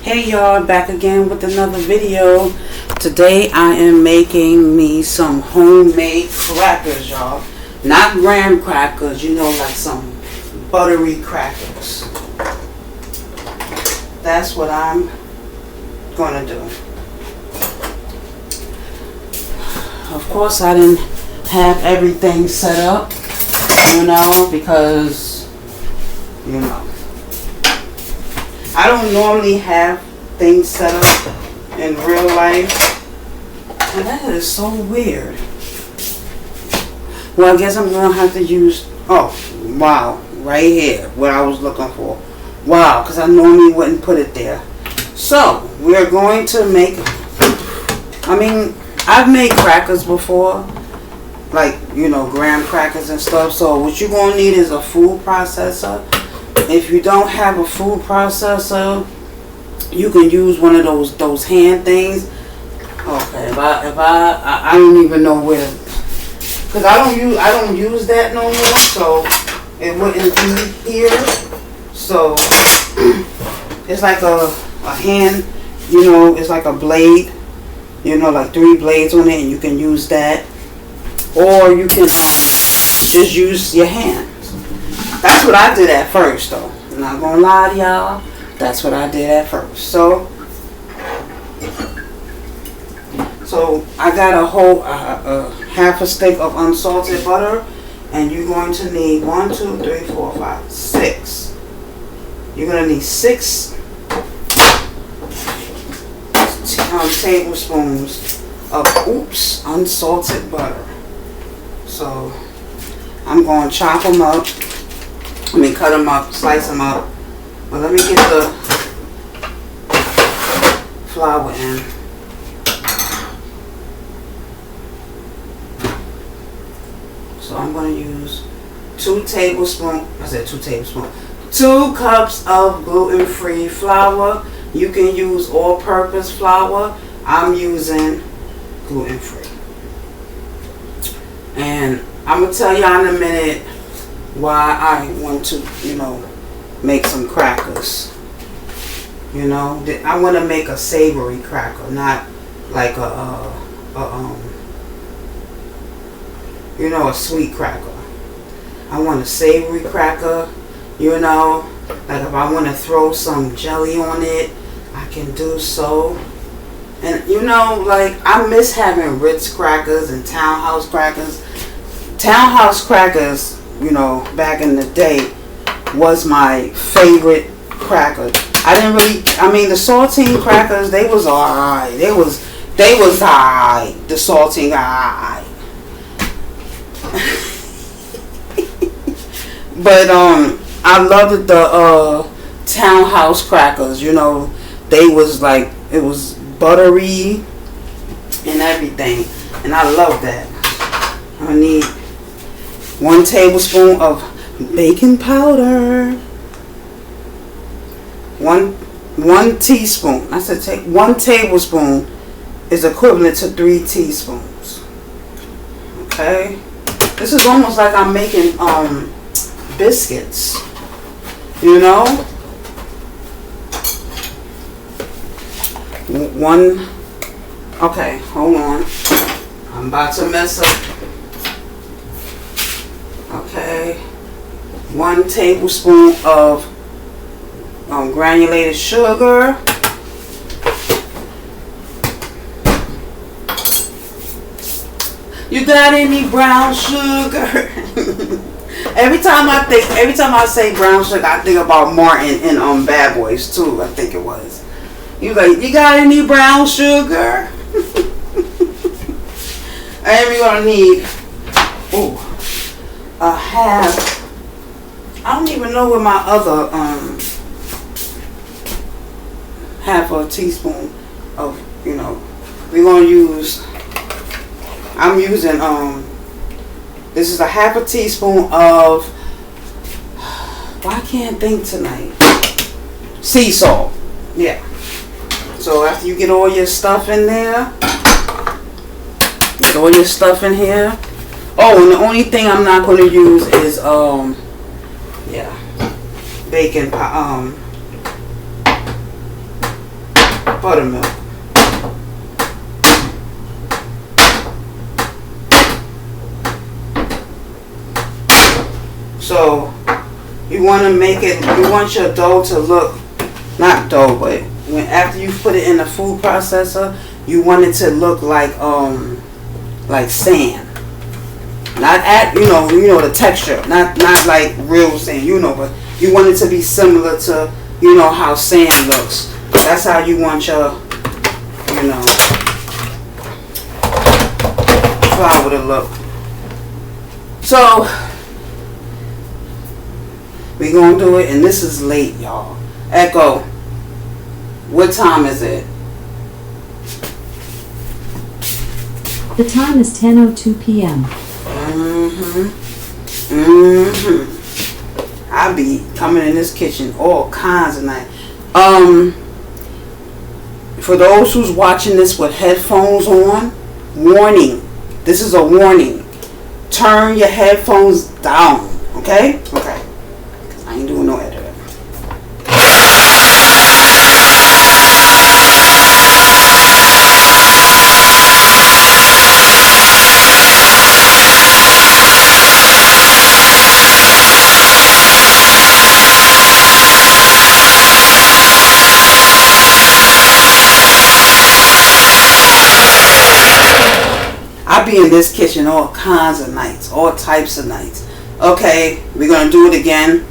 Hey y'all, back again with another video. Today I am making me some homemade crackers, y'all. Not graham crackers, you know, like some buttery crackers. That's what I'm gonna do. Of course I didn't have everything set up, you know, because, you know, I don't normally have things set up in real life. And that is so weird. Well, I guess I'm going to have to use, oh, wow, right here, what I was looking for. Wow, because I normally wouldn't put it there. So, we're going to make, I've made crackers before. Like, you know, graham crackers and stuff. So, what you're going to need is a food processor. If you don't have a food processor, you can use one of those hand things. Okay, I don't even know where, because I don't use that no more, so it wouldn't be here. So it's like a hand, you know, it's like a blade, you know, like 3 blades on it, and you can use that, or you can just use your hands. That's what I did at first, though. I'm not gonna lie to y'all. That's what I did at first. So I got a whole half a stick of unsalted butter, and you're going to need 1, 2, 3, 4, 5, 6. You're gonna need 6 tablespoons of unsalted butter. So I'm going to chop them up. Cut them up, slice them up. But let me get the flour in. So I'm going to use 2 cups of gluten-free flour. You can use all-purpose flour. I'm using gluten-free. And I'm going to tell y'all in a minute why I want to, you know, make some crackers. You know, I want to make a savory cracker, not like you know, a sweet cracker. I want a savory cracker, you know, like if I want to throw some jelly on it, I can do so. And you know, like, I miss having Ritz crackers and Townhouse crackers. Townhouse crackers, you know, back in the day, was my favorite cracker. The saltine crackers, they was alright. They was alright. The saltine alright. But I loved the Townhouse crackers, you know. They was like, it was buttery and everything. And I love that. I need 1 tablespoon of baking powder. 1 teaspoon. I said take 1 tablespoon is equivalent to 3 teaspoons. Okay. This is almost like I'm making biscuits. You know? 1. Okay, hold on. I'm about to mess up. Okay, 1 tablespoon of granulated sugar. You got any brown sugar? every time I say brown sugar, I think about Martin and Bad Boys too. I think it was. You got any brown sugar? And we're gonna need a half. I don't even know where my other half a teaspoon of, you know, we're gonna use. I'm using this is a half a teaspoon of, why can't I think tonight? Sea salt. Yeah. So after you get all your stuff in there, get all your stuff in here. Oh, and the only thing I'm not going to use is baking buttermilk. So you want to make it, you want your dough to look, not dough, but after you put it in the food processor, you want it to look like sand. Not the texture, not like real sand, but you want it to be similar to, how sand looks. That's how you want your, flour to look. So we gonna do it, and this is late, y'all. Echo, what time is it? The time is 10:02 p.m. I be coming in this kitchen all kinds of nights. For those who's watching this with headphones on, warning. This is a warning. Turn your headphones down. Okay? Okay. Because I ain't doing no editing. I be in this kitchen all kinds of nights, all types of nights. Okay, we're gonna do it again.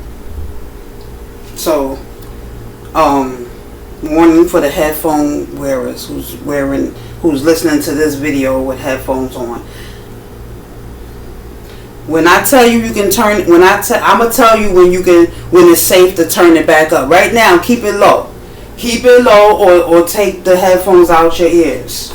So, warning for the headphone wearers who's listening to this video with headphones on. When I tell you can turn, I'm gonna tell you when it's safe to turn it back up. Right now, keep it low. Keep it low, or take the headphones out your ears.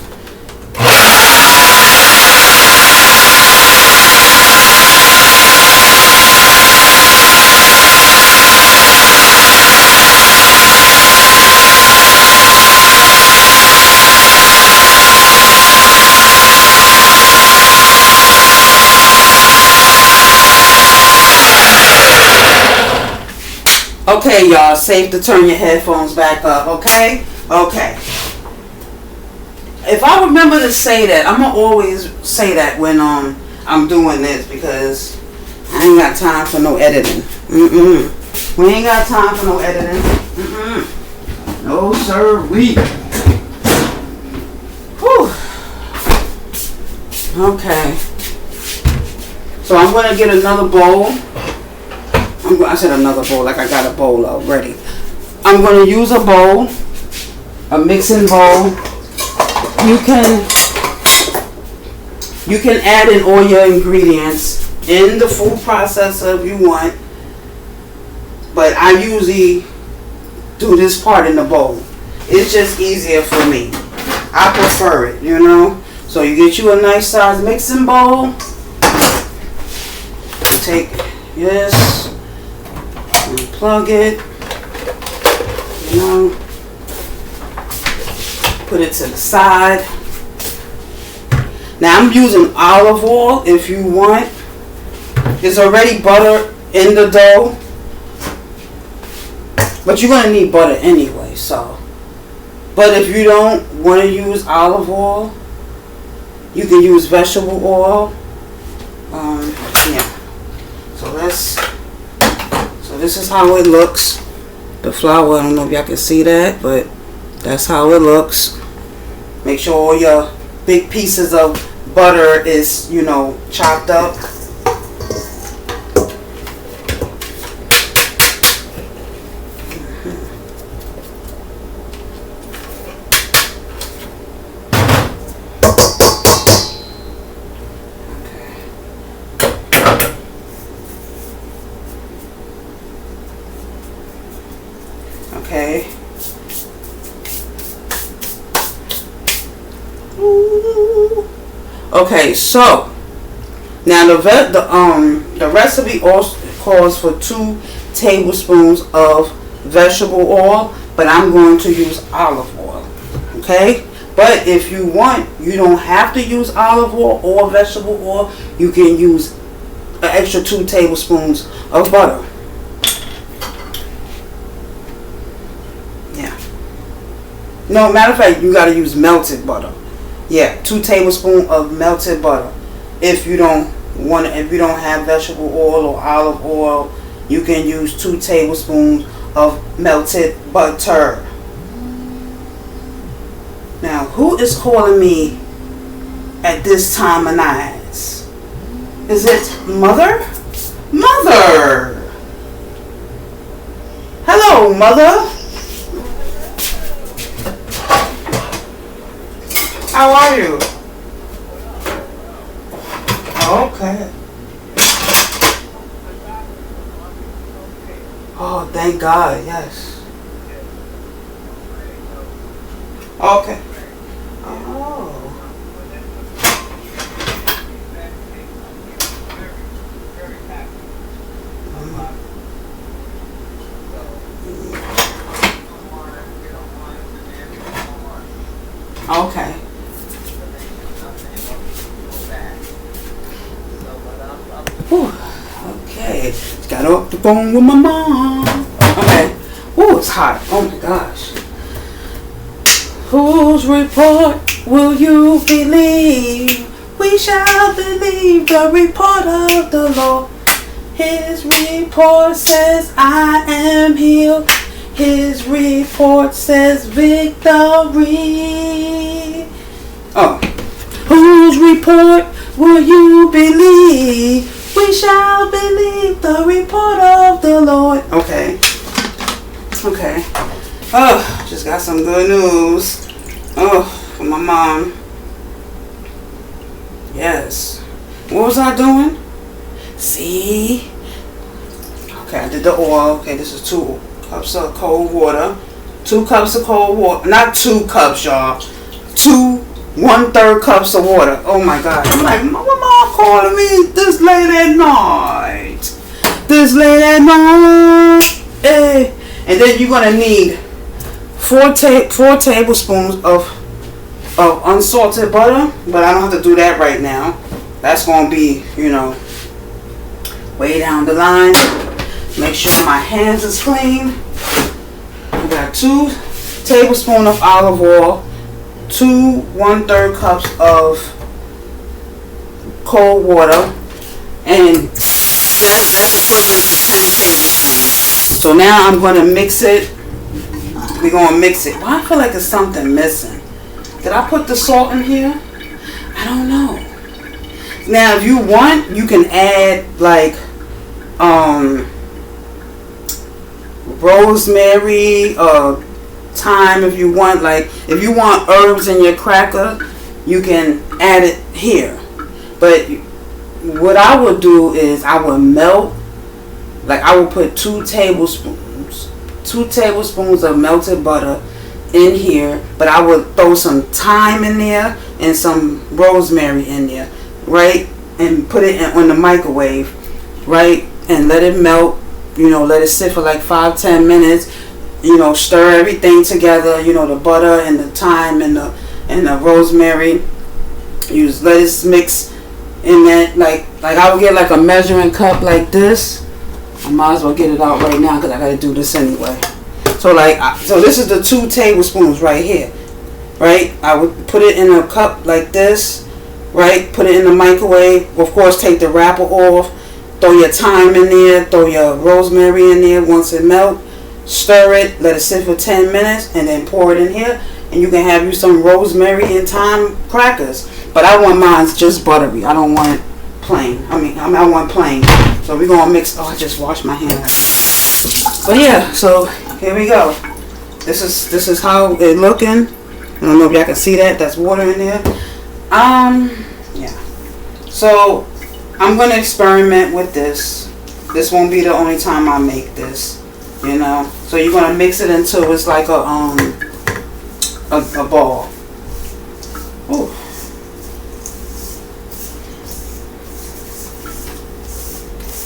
Okay, y'all, safe to turn your headphones back up, okay? Okay. If I remember to say that, I'm going to always say that when I'm doing this, because I ain't got time for no editing. We ain't got time for no editing. No, sir, Whew. Okay. So I'm going to get another bowl. I said another bowl, like I got a bowl already. I'm going to use a bowl, a mixing bowl. You can add in all your ingredients in the food processor if you want, but I usually do this part in the bowl. It's just easier for me. I prefer it, So you get you a nice size mixing bowl. Take this. Plug it, put it to the side. Now I'm using olive oil if you want. There's already butter in the dough, but you're going to need butter anyway, so. But if you don't want to use olive oil, you can use vegetable oil. Yeah. So this is how it looks. The flour, I don't know if y'all can see that, but that's how it looks. Make sure all your big pieces of butter is, chopped up. Okay. Okay, so now the recipe also calls for 2 tablespoons of vegetable oil, but I'm going to use olive oil. Okay, but if you want, you don't have to use olive oil or vegetable oil. You can use an extra 2 tablespoons of butter. No, matter of fact, you gotta use melted butter. Yeah, 2 tablespoons of melted butter. If you don't have vegetable oil or olive oil, you can use 2 tablespoons of melted butter. Now, who is calling me at this time of night? Is it Mother? Mother! Hello, Mother. How are you? Okay. Oh, thank God, yes. Okay. Oh. Okay. Whew. Okay. Just got off the phone with my mom. Okay. Ooh, it's hot. Oh my gosh. Whose report will you believe? We shall believe the report of the Lord. His report says I am healed. His report says victory. Oh. Whose report will you believe? We shall believe the report of the Lord. Okay. Okay. Oh, just got some good news. Oh, for my mom. Yes. What was I doing? See? Okay, I did the oil. Okay, this is 2 cups of cold water. 2 cups of cold water. Not 2 cups, y'all. 2 1/3 cups of water. Oh my God. I'm like, my mom calling me this late at night. This late at night. Hey. And then you're going to need 4 tablespoons of unsalted butter. But I don't have to do that right now. That's going to be, way down the line. Make sure my hands is clean. I got 2 tablespoons of olive oil. 2 1/3 cups of cold water, and that's equivalent to 10 tablespoons. So now I'm going to mix it. We're going to mix it. Well, I feel like there's something missing. Did I put the salt in here? I don't know. Now, if you want, you can add like rosemary, thyme if you want. Like if you want herbs in your cracker, you can add it here. But what I would do is I would melt, like I would put 2 tablespoons of melted butter in here, but I would throw some thyme in there and some rosemary in there, right? And put it on the microwave, right? And let it melt, let it sit for like 5-10 minutes. Stir everything together, the butter and the thyme and the rosemary. Let it mix in that, like I would get like a measuring cup like this. I might as well get it out right now because I got to do this anyway. So so this is the 2 tablespoons right here, right? I would put it in a cup like this, right? Put it in the microwave. Of course, take the wrapper off. Throw your thyme in there. Throw your rosemary in there. Once it melts, stir it, let it sit for 10 minutes, and then pour it in here. And you can have you some rosemary and thyme crackers. But I want mine just buttery. I don't want it plain. I want plain. So we're going to mix. Oh, I just washed my hands. But yeah, so here we go. This is how it's looking. I don't know if y'all can see that. That's water in there. Yeah. So I'm going to experiment with this. This won't be the only time I make this. So you're gonna mix it until it's like a ball. Ooh.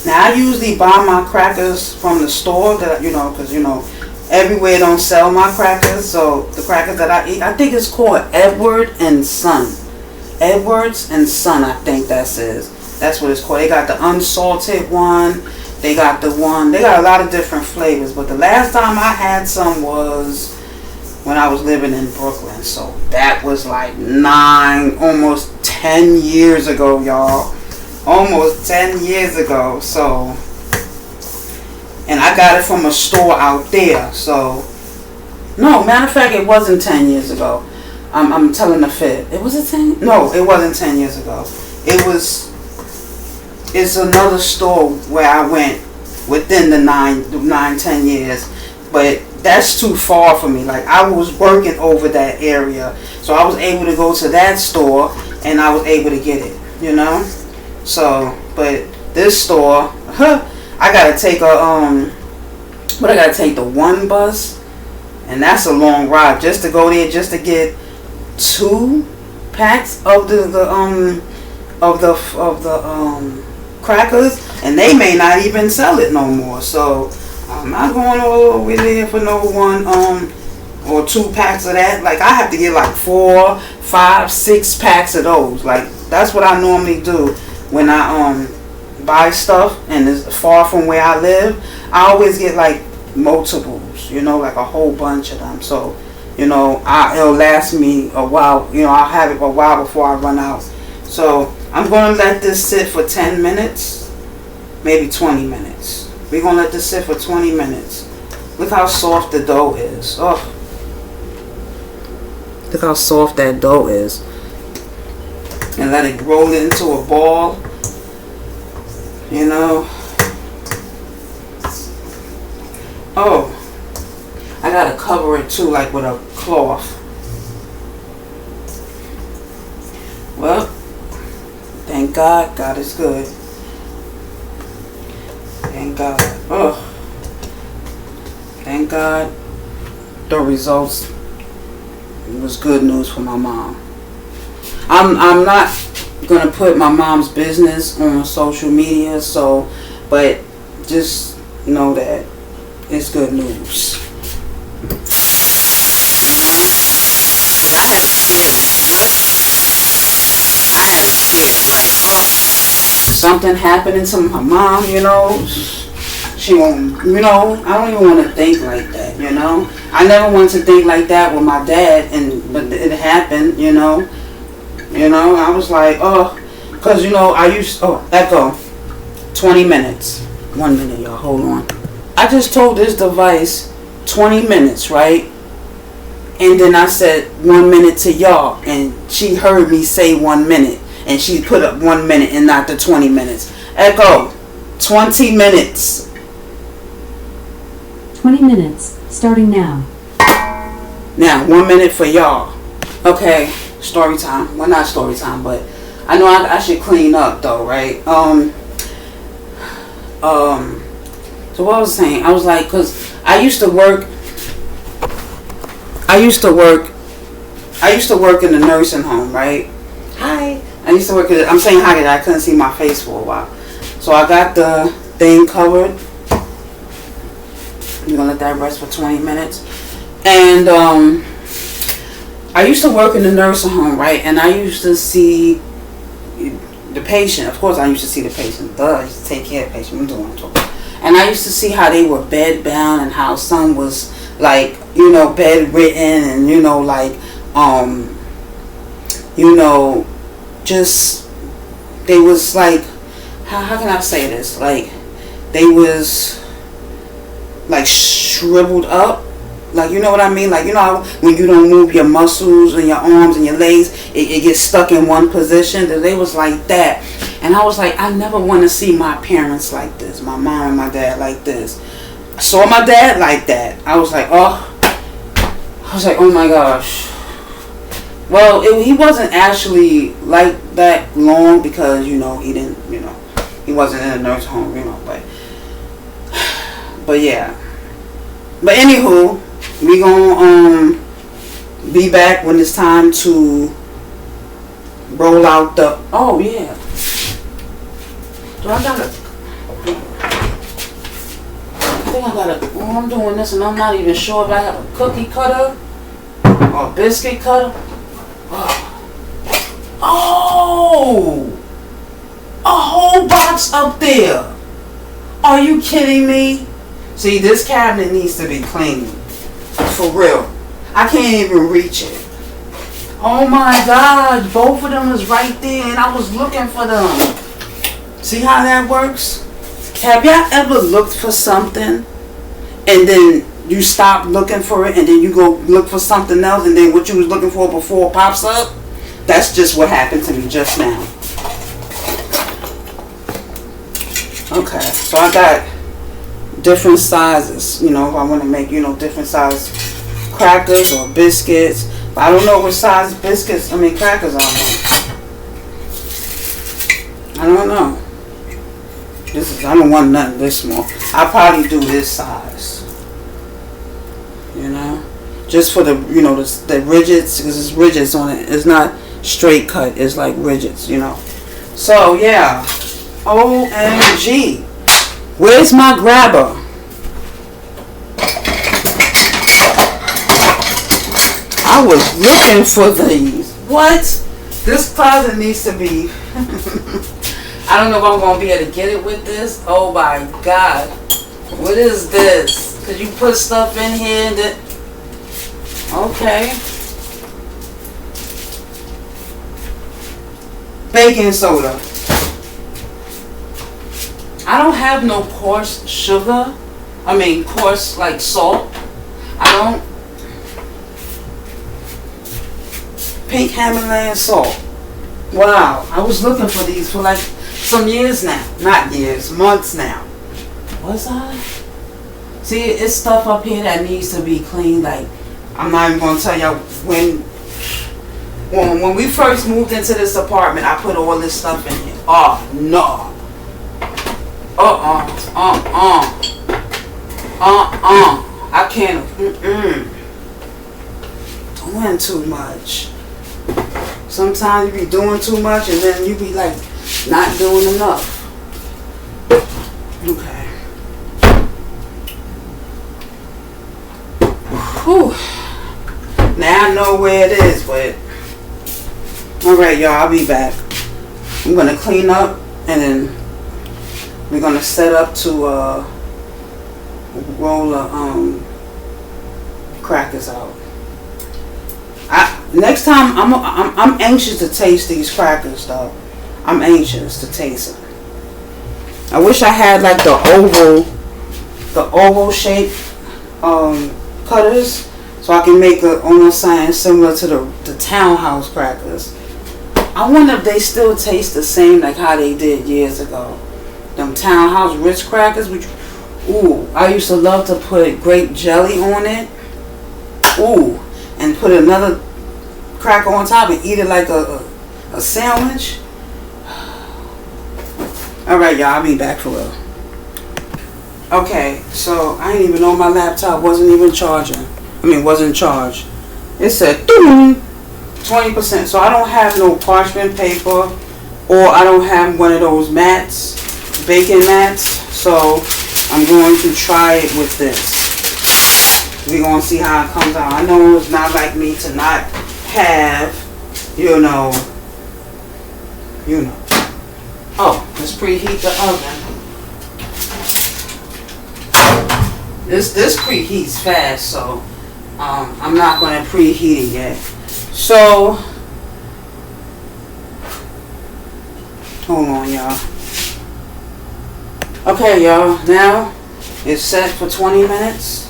Now I usually buy my crackers from the store that because everywhere don't sell my crackers. So the crackers that I eat, I think it's called Edward and Son. Edwards and Son, I think that's what it's called. They got the unsalted one. They got a lot of different flavors, but the last time I had some was when I was living in Brooklyn. So that was like almost 10 years ago, y'all. Almost 10 years ago. So, and I got it from a store out there. So, no, matter of fact, it wasn't 10 years ago. I'm telling the fib. It was a 10? No, it wasn't 10 years ago. It's another store where I went within the 10 years. But that's too far for me. Like, I was working over that area. So I was able to go to that store and I was able to get it, you know? So, but this store, I gotta take I gotta take the 1 bus. And that's a long ride just to go there, just to get 2 packs of the crackers, and they may not even sell it no more. So I'm not going all the way there for no 1 or 2 packs of that. Like, I have to get like 4, 5, 6 packs of those. Like, that's what I normally do when I buy stuff and it's far from where I live. I always get like multiples, you know, like a whole bunch of them. So, you know, it'll last me a while. You know, I'll have it a while before I run out. So I'm going to let this sit for 10 minutes, maybe 20 minutes. We're going to let this sit for 20 minutes. Look how soft the dough is. Oh, look how soft that dough is. And let it roll it into a ball, you know. Oh, I got to cover it too, like with a cloth. Well, thank God. God is good. Thank God. Oh, thank God. The results was good news for my mom. I'm not gonna put my mom's business on social media, so, but just know that it's good news. I had to share it. Like, something happening to my mom, you know, she won't, you know, I don't even want to think like that, you know. I never wanted to think like that with my dad, but it happened, you know. You know, I was like, oh, because, you know, echo, 20 minutes. 1 minute, y'all, hold on. I just told this device 20 minutes, right? And then I said 1 minute to y'all, and she heard me say 1 minute, and she put up 1 minute and not the 20 minutes. Echo, 20 minutes. 20 minutes, starting now. Now, 1 minute for y'all. Okay, story time. Well, not story time, but I know I should clean up though, right? So what I was saying, I was like, cause I used to work in the nursing home, right? Hi. I used to work I'm saying hi because I couldn't see my face for a while. So I got the thing covered. You're gonna let that rest for 20 minutes. And I used to work in the nursing home, right? And I used to see the patient. Of course I used to see the patient. I used to take care of the patient. I'm doing it. And I used to see how they were bed bound and how some was like, you know, bedridden and, you know, like, you know, just, they was like, how can I say this? Like, they was like shriveled up. Like, you know what I mean? Like, you know how when you don't move your muscles and your arms and your legs, it gets stuck in one position? They was like that. And I was like, I never want to see my parents like this. My mom and my dad like this. I saw my dad like that. I was like, oh my gosh. Well, he wasn't actually like that long because, you know, he didn't, you know, he wasn't in a nursing home, you know, but yeah. But anywho, we gonna be back when it's time to roll out the, oh yeah. I'm doing this and I'm not even sure if I have a cookie cutter or a biscuit cutter. Oh, a whole box up there. Are you kidding me? See, this cabinet needs to be cleaned. For real. I can't even reach it. Oh my God, both of them is right there and I was looking for them. See how that works? Have y'all ever looked for something and then you stop looking for it and then you go look for something else and then what you was looking for before pops up? That's just what happened to me just now. Okay, so I got different sizes, you know, if I want to make, you know, different size crackers or biscuits. But I don't know what size crackers I want. I don't know. I don't want nothing this small. I'll probably do this size. You know? Just for the, you know, the ridges, because it's ridges on it. It's not straight cut. It's like ridges, you know. So, yeah. OMG. Where's my grabber? I was looking for these. What? This closet needs to be... I don't know if I'm going to be able to get it with this. Oh my God. What is this? Because you put stuff in here that... Okay. Baking soda. I don't have no coarse sugar. Coarse like salt. I don't. Pink Himalayan salt. Wow. I was looking for these for like some years now. Not years, months now. Was I? See, it's stuff up here that needs to be cleaned. Like, I'm not even going to tell y'all when we first moved into this apartment, I put all this stuff in here. Oh, no. I can't. Doing too much. Sometimes you be doing too much and then you be like not doing enough. Okay. Whew. Now I know where it is, but alright, y'all, I'll be back. I'm gonna clean up and then we're gonna set up to roll crackers out. Next time I'm anxious to taste these crackers though. I'm anxious to taste them. I wish I had like the oval shape cutters so I can make almost something similar to the townhouse crackers. I wonder if they still taste the same like how they did years ago. Them townhouse Ritz crackers, which, ooh, I used to love to put grape jelly on it. Ooh, and put another cracker on top and eat it like a sandwich. Alright, y'all, I'll be back for real. Okay, so I didn't even know my laptop wasn't even charging. Wasn't charged. It said 20%. So I don't have no parchment paper or I don't have one of those mats, baking mats. So I'm going to try it with this. We're going to see how it comes out. I know it's not like me to not have, you know. Oh, let's preheat the oven. This preheats fast, so I'm not going to preheat it yet. So, hold on, y'all. Okay, y'all. Now it's set for 20 minutes.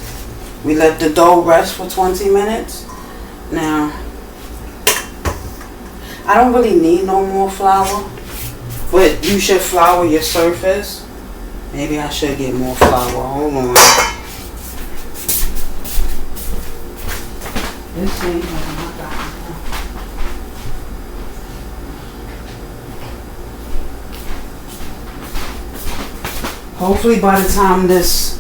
We let the dough rest for 20 minutes. Now, I don't really need no more flour, but you should flour your surface. Maybe I should get more flour. Hold on. Let's see. Hopefully by the time this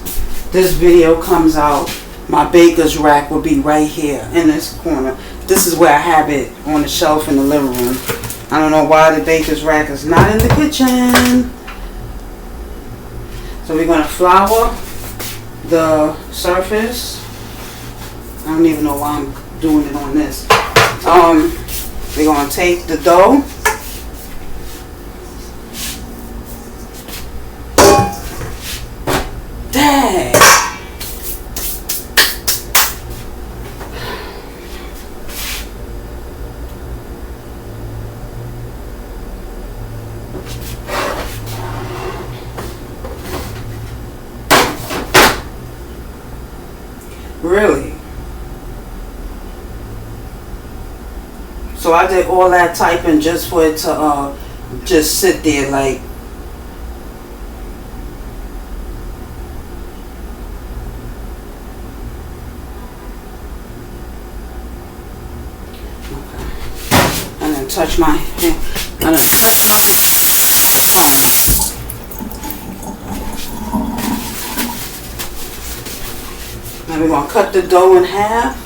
video comes out, my baker's rack will be right here in this corner. This is where I have it on the shelf in the living room. I don't know why the baker's rack is not in the kitchen. So we're going to flour the surface. I don't even know why I'm doing it on this. We're going to take the dough. Dang. So I did all that typing just for it to just sit there like. And then touch my hand. And then touch my phone. Now we're going to cut the dough in half.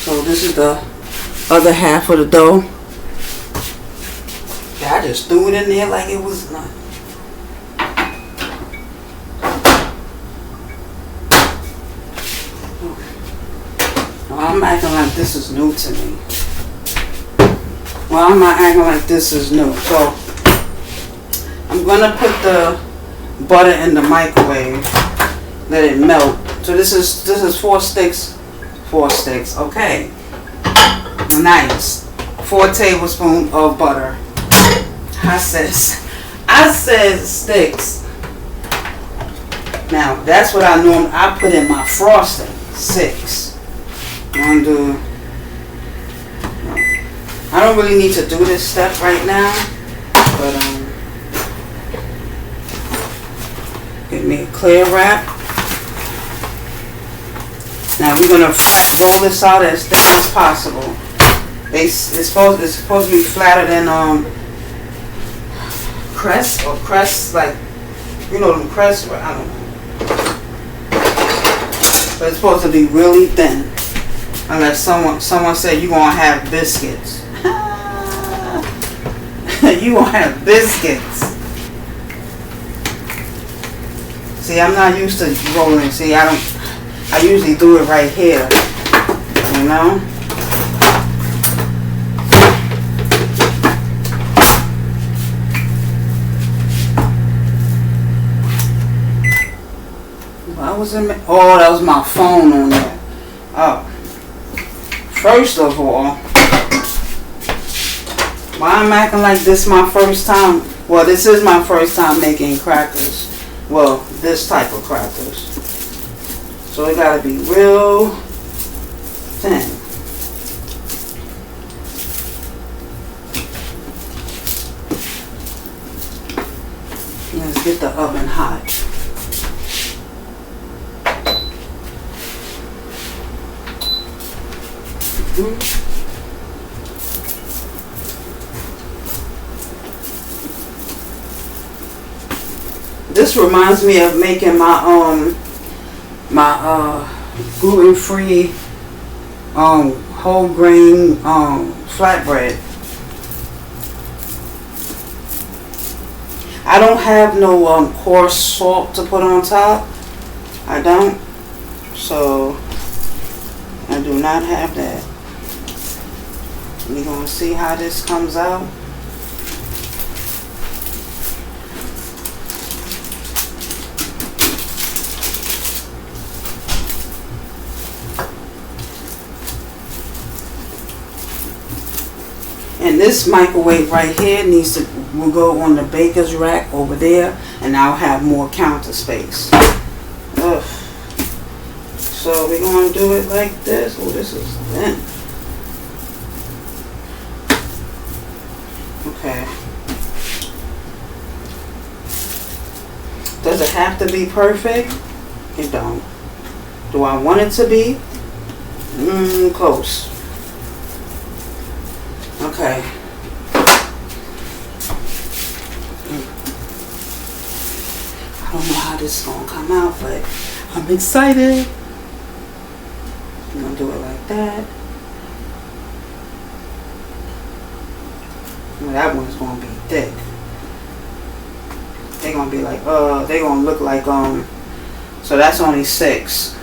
So this is the other half of the dough. Yeah, I just threw it in there like it was nothing. I'm acting like this is new to me. Well, I'm not acting like this is new. So I'm gonna put the butter in the microwave, let it melt. So this is 4 sticks. 4 sticks. Okay. Nice. 4 tablespoons of butter. I said sticks. Now that's what I put in my frosting. 6. I don't really need to do this step right now, but give me a clear wrap. Now we're gonna roll this out as thin as possible. It's supposed to be flatter than crust, like them crust. I don't know, but it's supposed to be really thin. Unless someone said you're gonna have biscuits. You gonna have biscuits. See, I'm not used to rolling. See, I usually do it right here. You know? Why was it? Oh, that was my phone on there. Oh. First of all, why I'm acting like this my first time? Well, this is my first time making crackers. Well, this type of crackers. So it gotta be real thin. Let's get the oven hot. This reminds me of making my gluten-free whole grain flatbread. I don't have no coarse salt to put on top. I don't. So I do not have that. We're going to see how this comes out. And this microwave right here will go on the baker's rack over there, and I'll have more counter space. Ugh. So we're going to do it like this. Oh, this is thin. Okay. Does it have to be perfect? It don't. Do I want it to be? Close. Okay. I don't know how this is going to come out, but I'm excited. I'm going to do it like that. Well, that one's going to be thick. They're going to be like, they're going to look like, so that's only 6.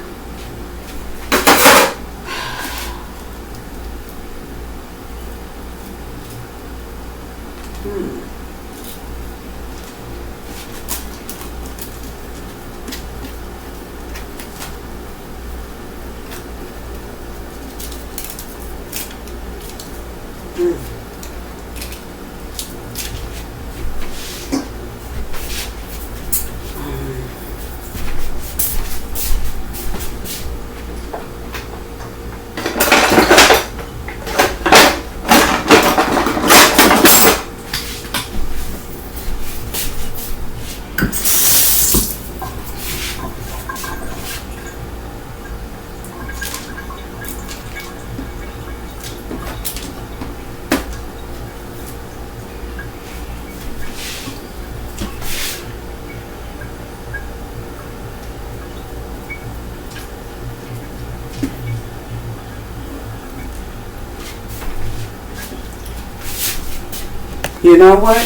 You know what?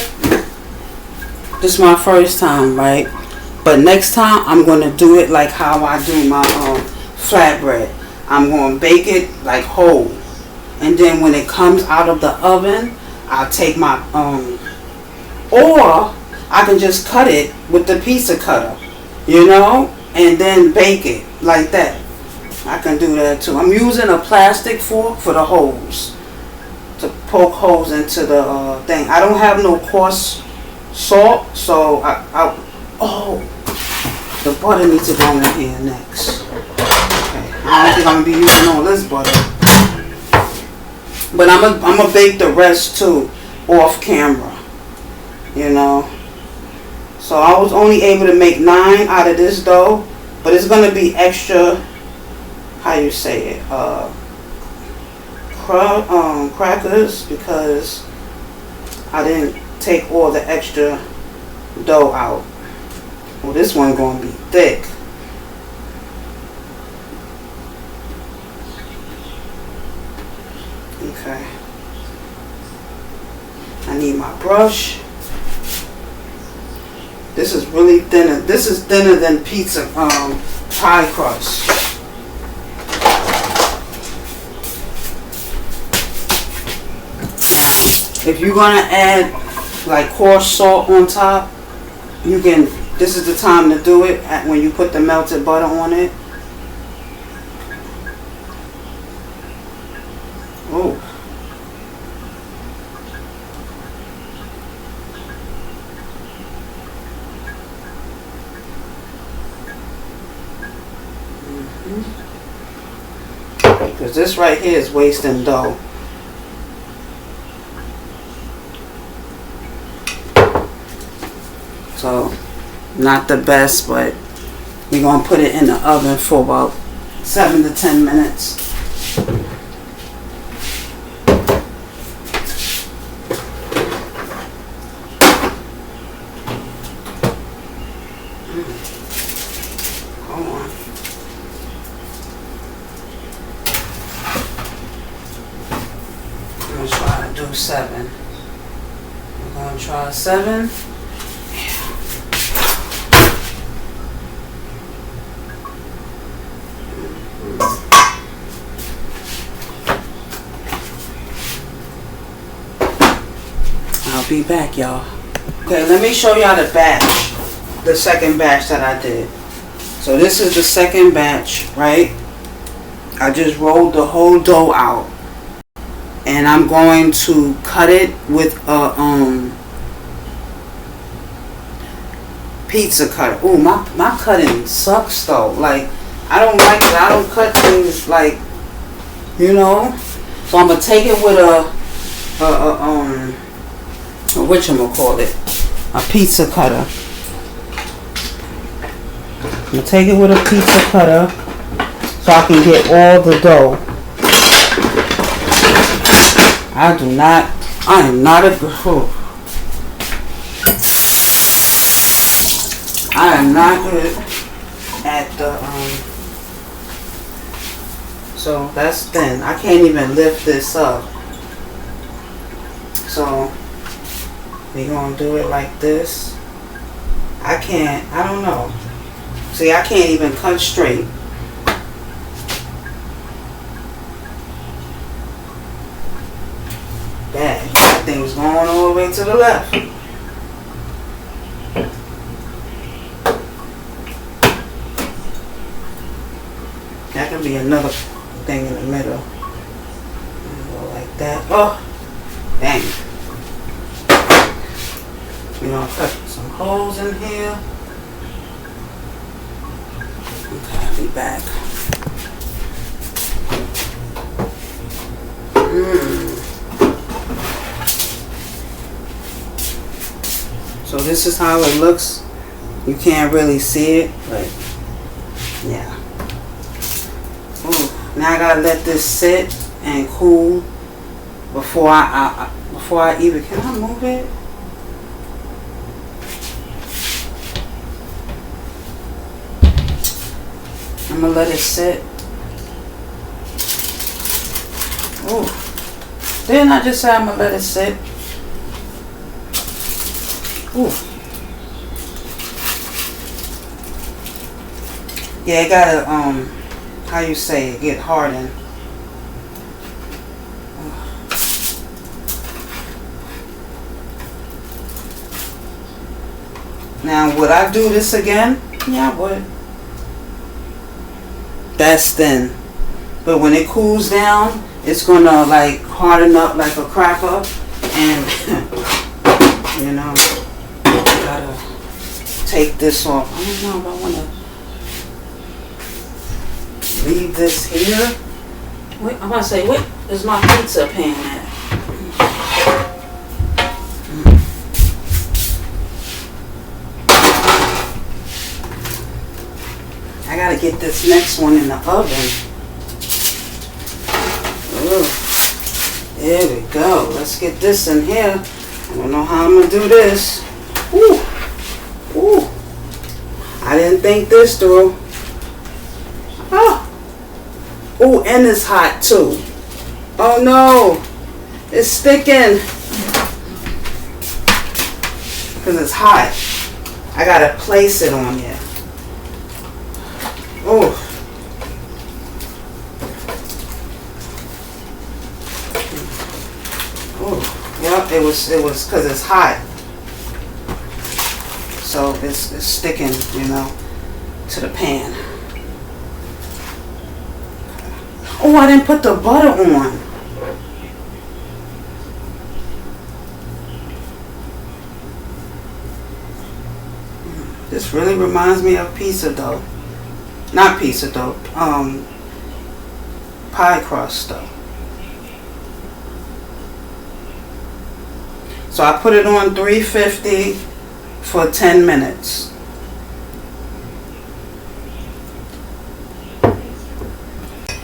This is my first time, right? But next time I'm going to do it like how I do my flatbread. I'm going to bake it like whole. And then when it comes out of the oven, I'll take my, or I can just cut it with the pizza cutter, you know, and then bake it like that. I can do that too. I'm using a plastic fork for the holes, to poke holes into the thing. I don't have no coarse salt, so oh, the butter needs to go in here next. Okay, I don't think I'm gonna be using all this butter, but I'm gonna bake the rest too off camera, you know. So I was only able to make 9 out of this dough, but it's gonna be extra. How you say it? Crackers, because I didn't take all the extra dough out. Well, this one gonna be thick. Okay. I need my brush. This is really thinner. This is thinner than pizza pie crust. If you're gonna add like coarse salt on top, you can. This is the time to do it when you put the melted butter on it. Oh. Because this right here is wasting dough. So, not the best, but we're going to put it in the oven for about 7 to 10 minutes. Hold on. I'm going to try to do 7. I'm going to try 7. I'll be back, y'all. Okay, let me show y'all the batch. The second batch that I did. So this is the second batch, right? I just rolled the whole dough out. And I'm going to cut it with a pizza cutter. Ooh, my cutting sucks though. Like, I don't like it. I don't cut things like, you know. So I'm gonna take it with whatchamacallit, a pizza cutter. I'm gonna take it with a pizza cutter so I can get all the dough. I am not a good. I am not good at the so that's thin. I can't even lift this up. So we're gonna do it like this. I don't know. See, I can't even cut straight. Bad. That thing's going all the way to the left. That could be another thing in the middle. Go like that. Oh, dang. We're gonna cut some holes in here. Okay, I'll be back. So this is how it looks. You can't really see it, but yeah. Ooh, now I gotta let this sit and cool before I even. Can I move it? I'm gonna let it sit. Ooh, didn't I just say I'm gonna let it sit? Ooh. Yeah, it gotta, how you say it, get hardened. Now, would I do this again? Yeah, I would. That's thin. But when it cools down, it's gonna like harden up like a cracker. And, you know, gotta take this off. I don't know if I wanna leave this here. Wait, I'm gonna say, wait, is my pizza pan at? I gotta get this next one in the oven. Ooh. There we go. Let's get this in here. I don't know how I'm gonna do this. Ooh. Ooh. I didn't think this through. Oh. Ooh, and it's hot too. Oh no. It's sticking. Because it's hot. I gotta place it on here. Oh. Oh. Yep, it was because it's hot. So it's sticking, you know, to the pan. Oh, I didn't put the butter on. This really reminds me of pizza dough. Not pizza dough, pie crust dough. So I put it on 350 for 10 minutes.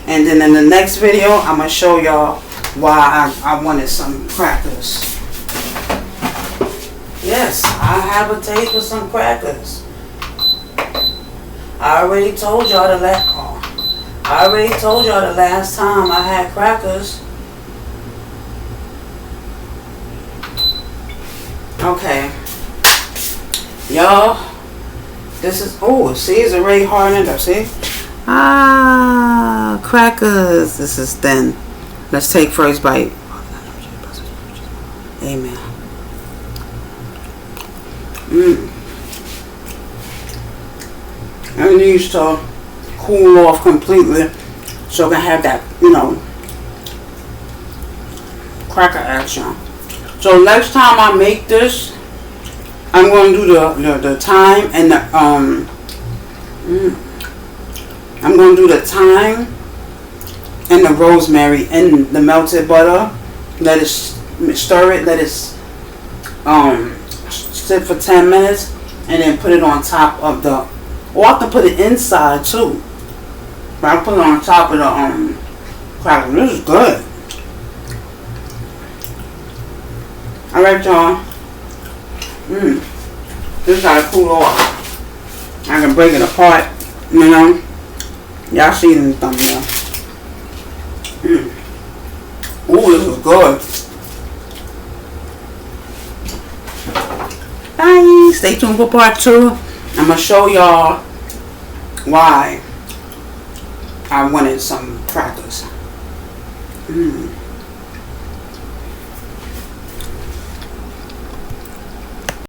And then in the next video, I'm going to show y'all why I wanted some crackers. Yes, I have a taste for some crackers. I already told y'all the last time I had crackers. Okay. Y'all, this is, oh, see, it's already hardened up, see? Ah, crackers. This is thin. Let's take first bite. Amen. I need to cool off completely so I can have that, you know, cracker action. So next time I make this, I'm going to do the thyme and the I'm going to do the thyme and the rosemary in the melted butter. Let it stir it. Let it sit for 10 minutes, and then put it on top of the. Or I can put it inside too. But I put it on top of the cracker. This is good. Alright, y'all. This gotta cool off. I can break it apart, you know. Y'all see it in the thumbnail. Ooh, this is good. Bye. Stay tuned for part 2. I'm gonna show y'all why I wanted some crackers.